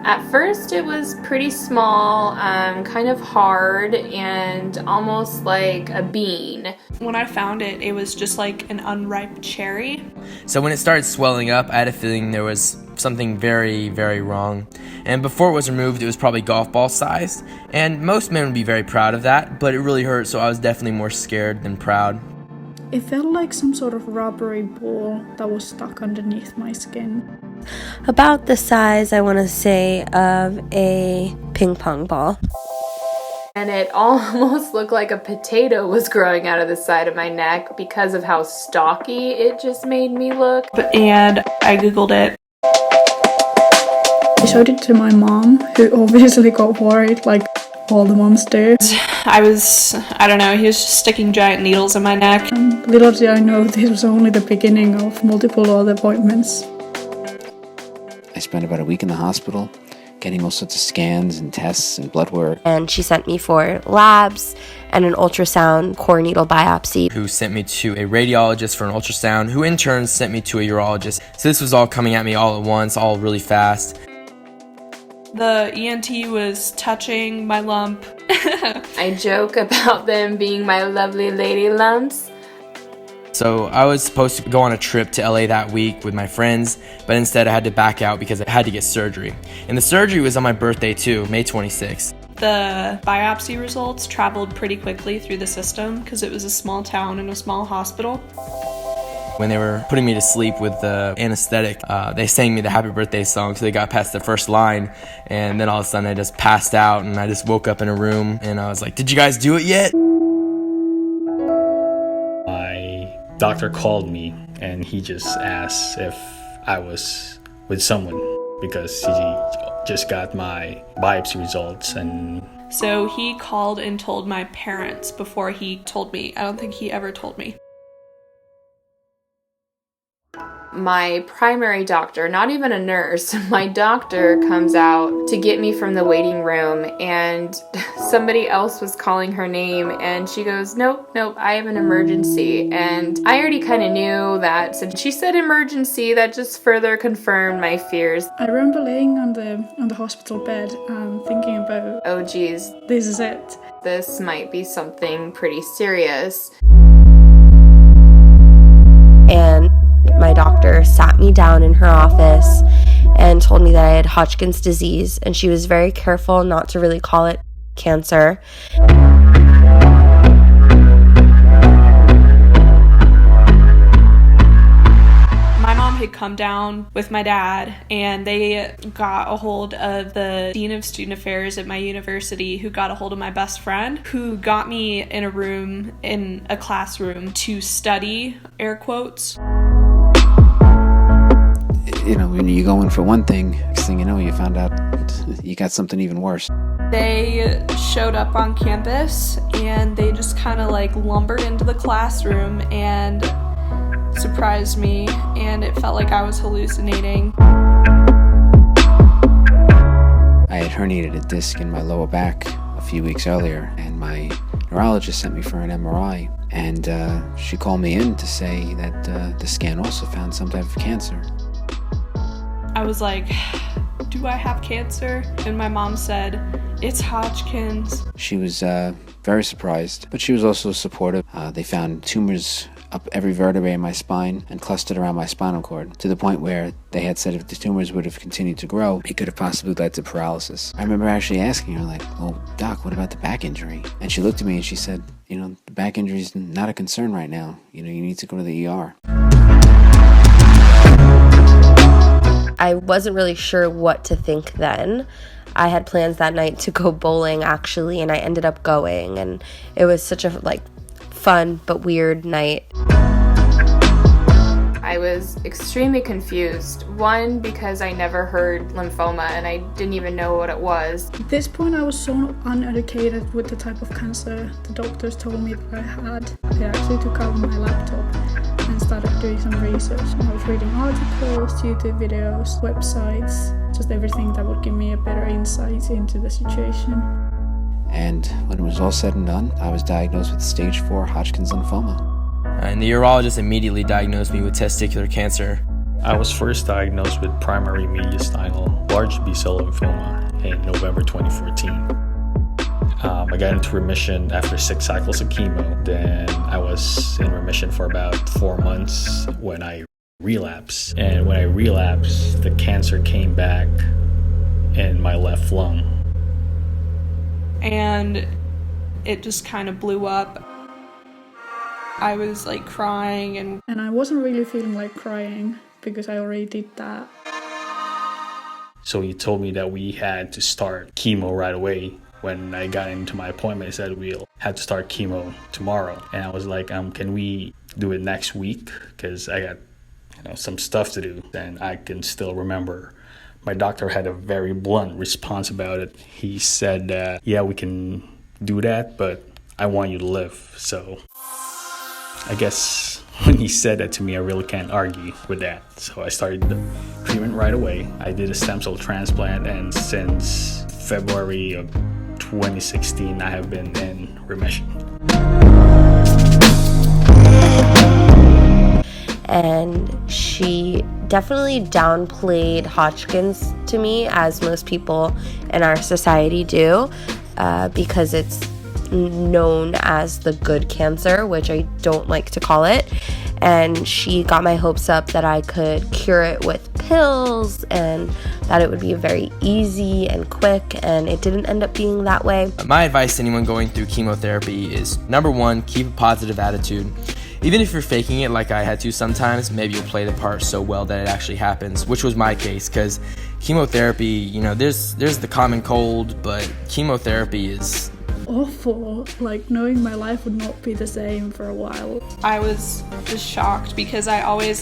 At first it was pretty small, kind of hard, and almost like a bean. When I found it, it was just like an unripe cherry. So when it started swelling up, I had a feeling there was something very, very wrong. And before it was removed, it was probably golf ball sized. And most men would be very proud of that, but it really hurt, so I was definitely more scared than proud. It felt like some sort of rubbery ball that was stuck underneath my skin. About the size, I want to say, of a ping pong ball. And it almost looked like a potato was growing out of the side of my neck because of how stocky it just made me look. And I Googled it. I showed it to my mom, who obviously got worried, like all the moms do. I don't know, he was just sticking giant needles in my neck. Little did I know this was only the beginning of multiple other appointments. I spent about a week in the hospital, getting all sorts of scans and tests and blood work. And she sent me for labs and an ultrasound core needle biopsy. Who sent me to a radiologist for an ultrasound, who in turn sent me to a urologist. So this was all coming at me all at once, all really fast. The ENT was touching my lump. I joke about them being my lovely lady lumps. So I was supposed to go on a trip to LA that week with my friends, but instead I had to back out because I had to get surgery. And the surgery was on my birthday too, May 26th. The biopsy results traveled pretty quickly through the system because it was a small town and a small hospital. When they were putting me to sleep with the anesthetic, they sang me the happy birthday song, so they got past the first line, and then all of a sudden I just passed out, and I just woke up in a room, and I was like, did you guys do it yet? My doctor called me, and he just asked if I was with someone, because he just got my biopsy results. And so he called and told my parents before he told me. I don't think he ever told me. My primary doctor, not even a nurse, my doctor comes out to get me from the waiting room, and somebody else was calling her name, and she goes, nope, I have an emergency. And I already kind of knew that, so she said emergency, that just further confirmed my fears. I remember laying on the hospital bed and thinking about, Oh geez, this is it. this might be something pretty serious. And my doctor sat me down in her office and told me that I had Hodgkin's disease, and she was very careful not to really call it cancer. My mom had come down with my dad, and they got a hold of the dean of student affairs at my university, who got a hold of my best friend, who got me in a classroom to study, air quotes. You know, when you go in for one thing, next thing you know, you found out you got something even worse. They showed up on campus, and they just kind of like lumbered into the classroom and surprised me, and it felt like I was hallucinating. I had herniated a disc in my lower back a few weeks earlier, and my neurologist sent me for an MRI, and she called me in to say that the scan also found some type of cancer. I was like, do I have cancer? And my mom said, it's Hodgkin's. She was very surprised, but she was also supportive. They found tumors up every vertebrae in my spine and clustered around my spinal cord, to the point where they had said if the tumors would have continued to grow, it could have possibly led to paralysis. I remember actually asking her, like, well, doc, what about the back injury? And she looked at me and she said, you know, the back injury is not a concern right now. You know, you need to go to the ER. I wasn't really sure what to think then. I had plans that night to go bowling, actually, and I ended up going, and it was such a fun but weird night. I was extremely confused. One, because I never heard lymphoma and I didn't even know what it was. At this point, I was so uneducated with the type of cancer the doctors told me that I had. I actually took out my laptop and started doing some research. I was reading articles, YouTube videos, websites, just everything that would give me a better insight into the situation. And when it was all said and done, I was diagnosed with stage 4 Hodgkin's lymphoma. and the urologist immediately diagnosed me with testicular cancer. I was first diagnosed with primary mediastinal large B-cell lymphoma in November 2014. I got into remission after 6 cycles of chemo. Then I was in remission for about 4 months when I relapsed. And when I relapsed, the cancer came back in my left lung. And it just kind of blew up. I was like crying And I wasn't really feeling like crying because I already did that. So he told me that we had to start chemo right away. When I got into my appointment, he said we'll have to start chemo tomorrow. And I was like, can we do it next week? Because I got some stuff to do. And I can still remember my doctor had a very blunt response about it. He said, yeah, we can do that, but I want you to live. So I guess when he said that to me, I really can't argue with that. So I started the treatment right away. I did a stem cell transplant, and since February of 2016, I have been in remission. And she definitely downplayed Hodgkin's to me, as most people in our society do, because it's known as the good cancer, which I don't like to call it. And she got my hopes up that I could cure it with pills and that it would be very easy and quick, and it didn't end up being that way. My advice to anyone going through chemotherapy is, number one, keep a positive attitude. Even if you're faking it like I had to sometimes, maybe you'll play the part so well that it actually happens, which was my case, because chemotherapy, there's the common cold, but chemotherapy is awful. Like, knowing my life would not be the same for a while. I was just shocked because I always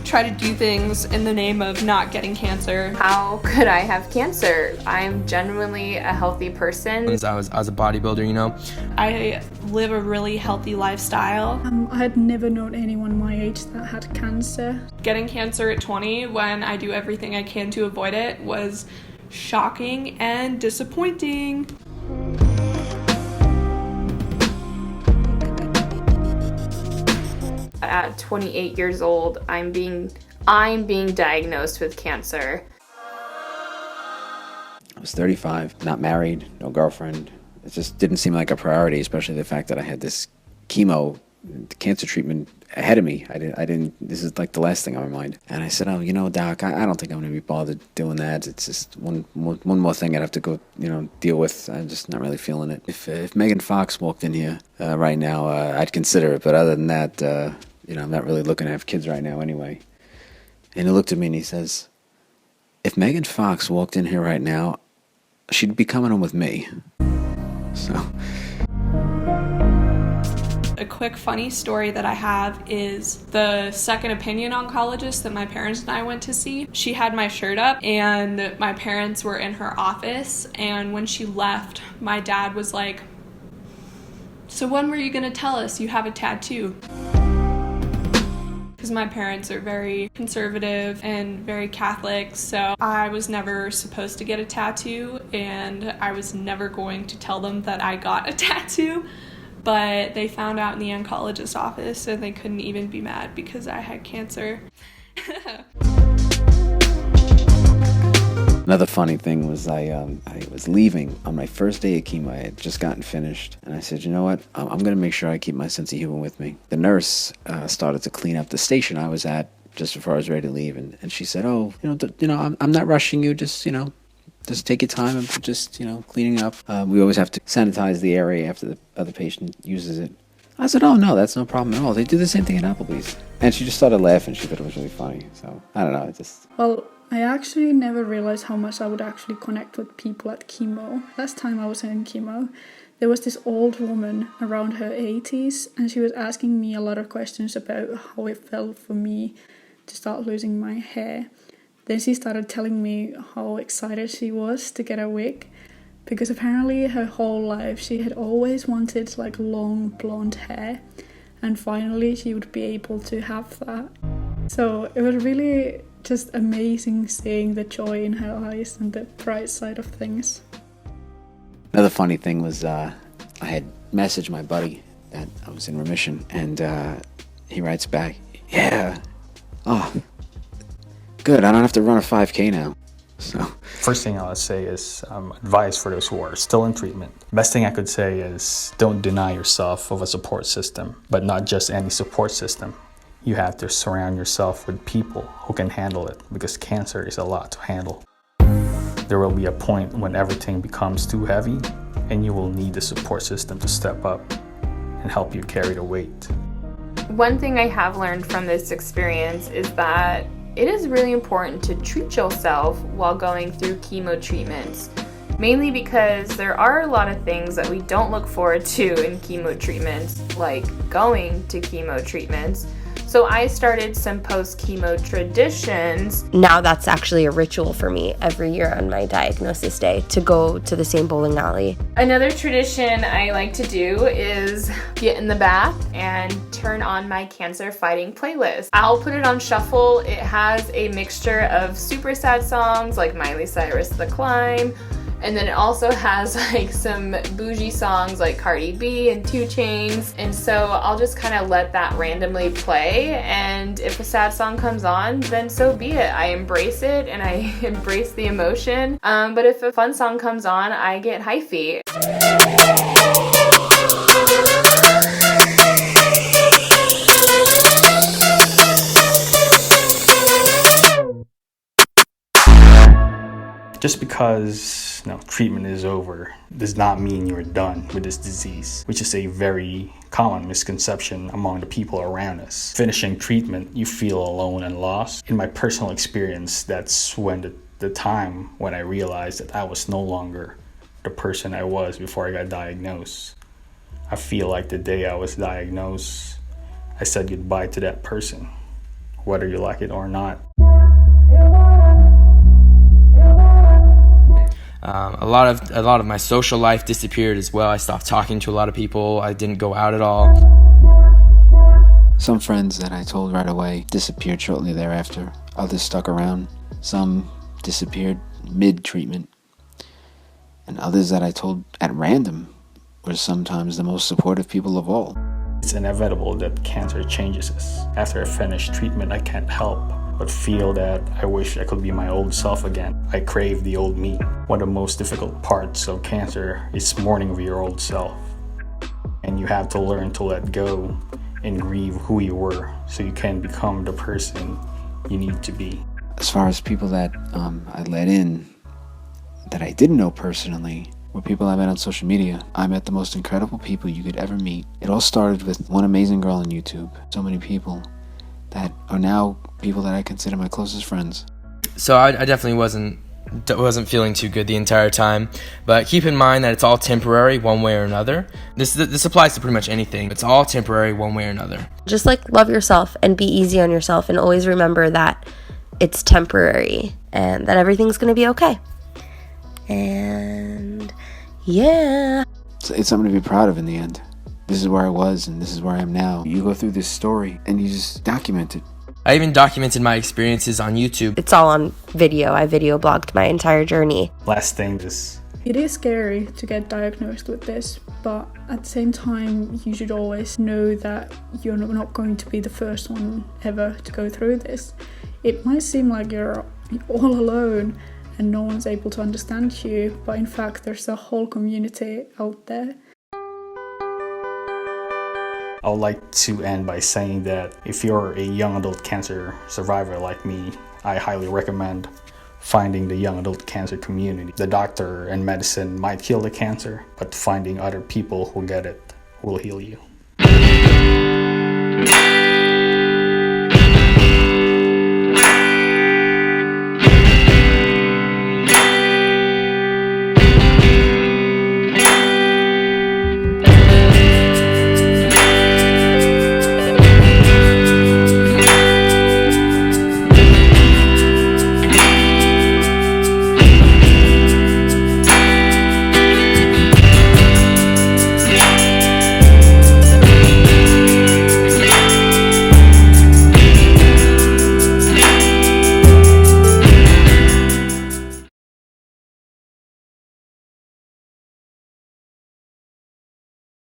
try to do things in the name of not getting cancer. How could I have cancer? I'm genuinely a healthy person. I was a bodybuilder, I live a really healthy lifestyle. I had never known anyone my age that had cancer. Getting cancer at 20, when I do everything I can to avoid it, was shocking and disappointing. At 28 years old, I'm being diagnosed with cancer. I was 35, not married, no girlfriend. It just didn't seem like a priority, especially the fact that I had this chemo, cancer treatment ahead of me. I didn't. This is like the last thing on my mind. And I said, Doc, I don't think I'm going to be bothered doing that. It's just one more thing I'd have to go, deal with. I'm just not really feeling it. If Megan Fox walked in here right now, I'd consider it. But other than that, I'm not really looking to have kids right now anyway. And he looked at me and he says, if Megan Fox walked in here right now, she'd be coming home with me. So. A quick funny story that I have is the second opinion oncologist that my parents and I went to see. She had my shirt up and my parents were in her office, and when she left, my dad was like, so when were you gonna tell us you have a tattoo? Because my parents are very conservative and very Catholic, so I was never supposed to get a tattoo, and I was never going to tell them that I got a tattoo. But they found out in the oncologist's office, and they couldn't even be mad because I had cancer. Another funny thing was I was leaving on my first day of chemo. I had just gotten finished, and I said, you know what? I'm going to make sure I keep my sense of humor with me. The nurse started to clean up the station I was at just before I was ready to leave, and she said, I'm not rushing you. Just take your time and just, cleaning up. We always have to sanitize the area after the other patient uses it. I said, oh, no, that's no problem at all. They do the same thing at Applebee's. And she just started laughing. She thought it was really funny. So, I don't know. Well, I actually never realized how much I would actually connect with people at chemo. Last time I was in chemo, there was this old woman around her 80s, and she was asking me a lot of questions about how it felt for me to start losing my hair. Then she started telling me how excited she was to get a wig, because apparently her whole life she had always wanted long blonde hair, and finally she would be able to have that. So it was really just amazing seeing the joy in her eyes and the bright side of things. Another funny thing was I had messaged my buddy that I was in remission, and He writes back, yeah. Oh, good. I don't have to run a 5K now. So First thing I would say is advice for those who are still in treatment. Best thing I could say is don't deny yourself of a support system, but not just any support system. You have to surround yourself with people who can handle it, because cancer is a lot to handle. There will be a point when everything becomes too heavy and you will need the support system to step up and help you carry the weight. One thing I have learned from this experience is that it is really important to treat yourself while going through chemo treatments, mainly because there are a lot of things that we don't look forward to in chemo treatments, like going to chemo treatments. So I started some post-chemo traditions. Now that's actually a ritual for me every year on my diagnosis day, to go to the same bowling alley. Another tradition I like to do is get in the bath and turn on my cancer fighting playlist. I'll put it on shuffle. It has a mixture of super sad songs like Miley Cyrus' The Climb, and then it also has like some bougie songs like Cardi B and 2 Chainz. And so I'll just kind of let that randomly play. And if a sad song comes on, then so be it. I embrace it and I embrace the emotion. But if a fun song comes on, I get hyphy. Just because treatment is over does not mean you're done with this disease, which is a very common misconception among the people around us. Finishing treatment, you feel alone and lost. In my personal experience, that's when the time when I realized that I was no longer the person I was before I got diagnosed. I feel like the day I was diagnosed, I said goodbye to that person, whether you like it or not. A lot of my social life disappeared as well. I stopped talking to a lot of people. I didn't go out at all. some friends that I told right away disappeared shortly thereafter. Others stuck around. Some disappeared mid-treatment. And others that I told at random were sometimes the most supportive people of all. It's inevitable that cancer changes us. After I finish treatment, I can't help but feel that I wish I could be my old self again. I crave the old me. One of the most difficult parts of cancer is mourning of your old self. And you have to learn to let go and grieve who you were so you can become the person you need to be. As far as people that I let in that I didn't know personally were people I met on social media. I met the most incredible people you could ever meet. It all started with one amazing girl on YouTube. So many people that are now people that I consider my closest friends. So I definitely wasn't feeling too good the entire time, but keep in mind that it's all temporary one way or another. This applies to pretty much anything. It's all temporary one way or another. Just love yourself and be easy on yourself, and always remember that it's temporary and that everything's gonna be okay. And yeah, It's something to be proud of in the end. This is where I was and this is where I am now. You go through this story and you just document it. I even documented my experiences on YouTube. it's all on video. I video blogged my entire journey. Last thing is, It is scary to get diagnosed with this, but at the same time, you should always know that you're not going to be the first one ever to go through this. It might seem like you're all alone and no one's able to understand you, but in fact, there's a whole community out there. I would like to end by saying that if you're a young adult cancer survivor like me, I highly recommend finding the young adult cancer community. The doctor and medicine might heal the cancer, but finding other people who get it will heal you.